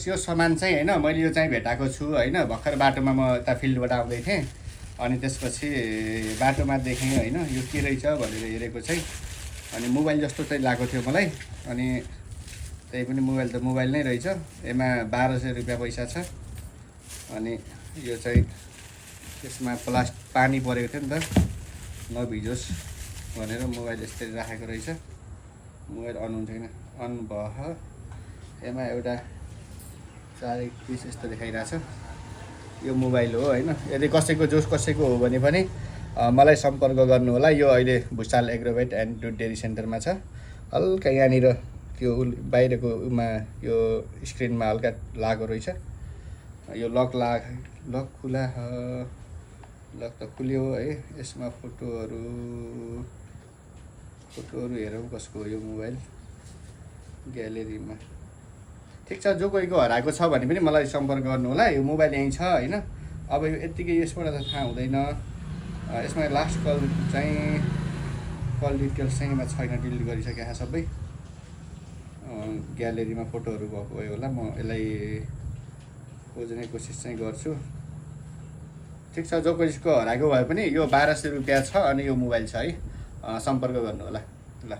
यो सामान चाहिँ होइन मैले यो चाहिँ भेटाएको छु होइन। भर्खर बाटोमा म यता फिल्डबाट आउँदै थिएँ अनि त्यसपछि बाटोमा देखेँ होइन यो के रहेछ भनेर हेरेको चाहिँ अनि मोबाइल जस्तो चाहिँ लागेको थियो मलाई। अनि त्यही पनि मोबाइल त मोबाइल नै रहेछ। यसमा 1200 रुपियाँ पैसा छ। अनि यो चाहिँ यसमा पानी परेको थियो नि त नभिजोस् भनेर मोबाइल यसरी राखेको रहेछ। मोबाइल अन हुन्छ किन अन भयो। यसमा एउटा 431 यस्तो देखाइरहेछ। यो मोबाइल हो होइन। यदि कसैको हो भने पनि मलाई सम्पर्क गर्नु होला। यो अहिले भुसाल एग्रोभेट एन्ड दुध डेरी सेन्टरमा छ। हल्का यहाँनिर त्यो बाहिरको उमा यो स्क्रिनमा हल्का लागेको रहेछ। यो लक खुला लक त खुल्यो है। यसमा फोटोहरू हेरौँ कसको हो यो मोबाइल ग्यालेरीमा। ठिक छ, जो कोहीको हराएको छ भने पनि मलाई सम्पर्क गर्नु होला। यो मोबाइल यहीँ छ होइन। अब यो यत्तिकै यसबाट त थाहा हुँदैन। यसमा लास्ट कल डिटेल्स चाहिँ छैन, डिलिट गरिसकेको छ सबै। ग्यालेरीमा फोटोहरू भएको भयो होला। म यसलाई खोज्ने कोसिस चाहिँ गर्छु। ठिक छ, जो कोहीको हराएको भए पनि यो 1200 रुपियाँ छ अनि यो मोबाइल छ है। सम्पर्क गर्नु होला ल।